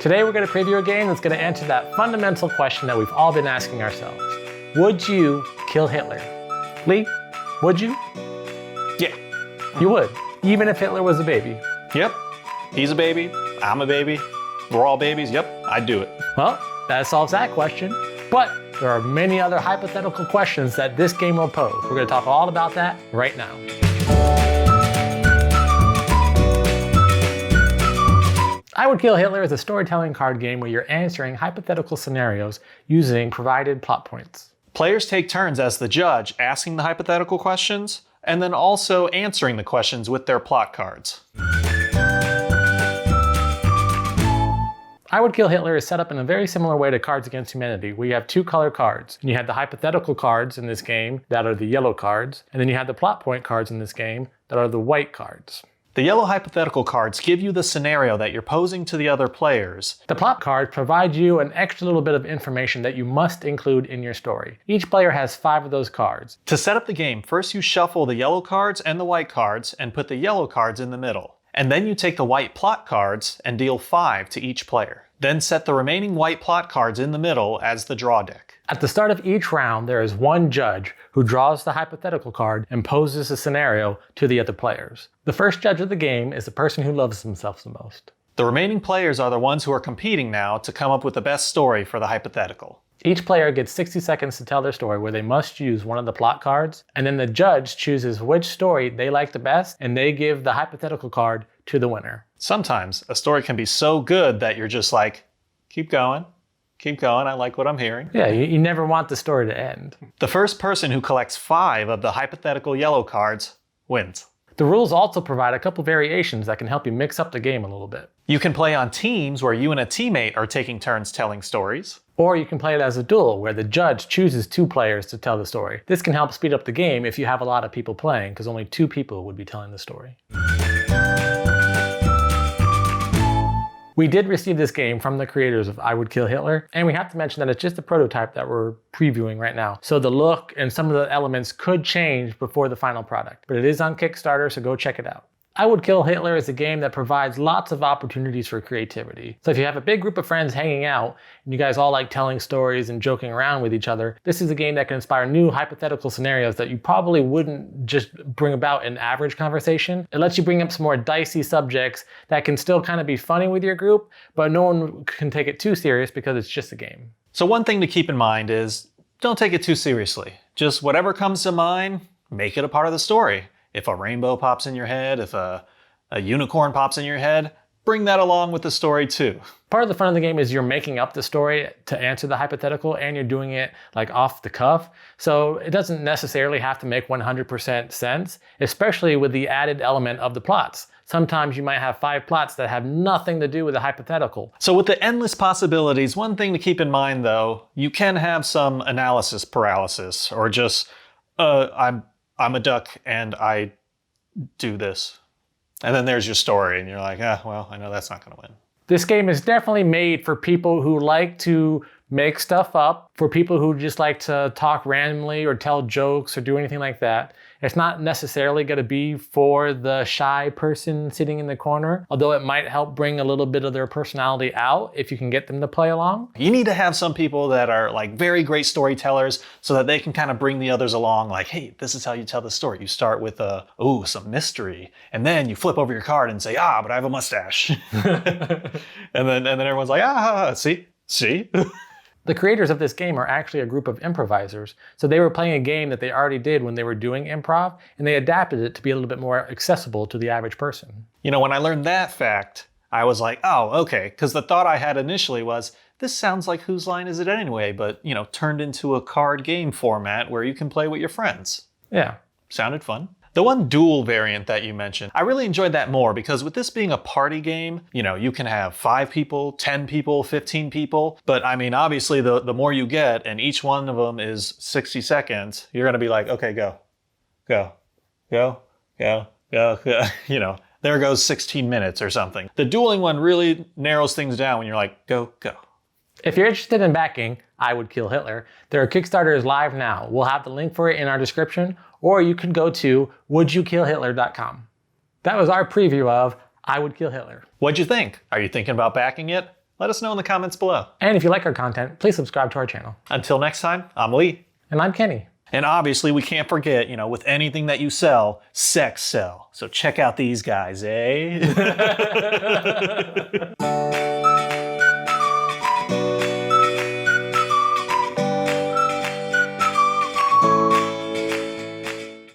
Today we're going to preview a game that's going to answer that fundamental question that we've all been asking ourselves. Would you kill Hitler? Lee, would you? Yeah. You would, even if Hitler was a baby. Yep. He's a baby. I'm a baby. We're all babies. Yep. I'd do it. Well, that solves that question. But there are many other hypothetical questions that this game will pose. We're going to talk all about that right now. I Would Kill Hitler is a storytelling card game where you're answering hypothetical scenarios using provided plot points. Players take turns as the judge asking the hypothetical questions and then also answering the questions with their plot cards. I Would Kill Hitler is set up in a very similar way to Cards Against Humanity, where you have two color cards. And you have the hypothetical cards in this game that are the yellow cards, and then you have the plot point cards in this game that are the white cards. The yellow hypothetical cards give you the scenario that you're posing to the other players. The plot cards provide you an extra little bit of information that you must include in your story. Each player has 5 of those cards. To set up the game, first you shuffle the yellow cards and the white cards and put the yellow cards in the middle. And then you take the white plot cards and deal 5 to each player. Then set the remaining white plot cards in the middle as the draw deck. At the start of each round, there is one judge who draws the hypothetical card and poses a scenario to the other players. The first judge of the game is the person who loves themselves the most. The remaining players are the ones who are competing now to come up with the best story for the hypothetical. Each player gets 60 seconds to tell their story where they must use one of the plot cards, and then the judge chooses which story they like the best, and they give the hypothetical card to the winner. Sometimes a story can be so good that you're just like, keep going, I like what I'm hearing. Yeah, you never want the story to end. The first person who collects 5 of the hypothetical yellow cards wins. The rules also provide a couple variations that can help you mix up the game a little bit. You can play on teams where you and a teammate are taking turns telling stories. Or you can play it as a duel, where the judge chooses 2 players to tell the story. This can help speed up the game if you have a lot of people playing, because only 2 people would be telling the story. We did receive this game from the creators of I Would Kill Hitler, and we have to mention that it's just a prototype that we're previewing right now. So the look and some of the elements could change before the final product, but it is on Kickstarter, so go check it out. I Would Kill Hitler is a game that provides lots of opportunities for creativity. So if you have a big group of friends hanging out, and you guys all like telling stories and joking around with each other, this is a game that can inspire new hypothetical scenarios that you probably wouldn't just bring about in average conversation. It lets you bring up some more dicey subjects that can still kind of be funny with your group, but no one can take it too serious because it's just a game. So one thing to keep in mind is, don't take it too seriously. Just whatever comes to mind, make it a part of the story. If a rainbow pops in your head, if a unicorn pops in your head, bring that along with the story too. Part of the fun of the game is you're making up the story to answer the hypothetical, and you're doing it like off the cuff. So it doesn't necessarily have to make 100% sense, especially with the added element of the plots. Sometimes you might have 5 plots that have nothing to do with the hypothetical. So with the endless possibilities, one thing to keep in mind though, you can have some analysis paralysis, or just, I'm a duck and I do this. And then there's your story and you're like, well, I know that's not gonna win. This game is definitely made for people who like to make stuff up, for people who just like to talk randomly or tell jokes or do anything like that. It's not necessarily going to be for the shy person sitting in the corner, although it might help bring a little bit of their personality out if you can get them to play along. You need to have some people that are like very great storytellers so that they can kind of bring the others along, like, hey, this is how you tell the story. You start with some mystery, and then you flip over your card and say, but I have a mustache. and then everyone's like, see? The creators of this game are actually a group of improvisers, so they were playing a game that they already did when they were doing improv, and they adapted it to be a little bit more accessible to the average person. You know, when I learned that fact, I was like, oh, okay, because the thought I had initially was, this sounds like Whose Line Is It Anyway, but, turned into a card game format where you can play with your friends. Yeah. Sounded fun. The one duel variant that you mentioned, I really enjoyed that more because with this being a party game, you can have 5 people, 10 people, 15 people. But I mean, obviously the more you get and each one of them is 60 seconds, you're going to be like, okay, go. There goes 16 minutes or something. The dueling one really narrows things down when you're like, go. If you're interested in backing I Would Kill Hitler, there are Kickstarters live now. We'll have the link for it in our description, or you can go to wouldyoukillhitler.com. That was our preview of I Would Kill Hitler. What'd you think? Are you thinking about backing it? Let us know in the comments below. And if you like our content, please subscribe to our channel. Until next time, I'm Lee. And I'm Kenny. And obviously, we can't forget, with anything that you sell, sex sell. So check out these guys, eh?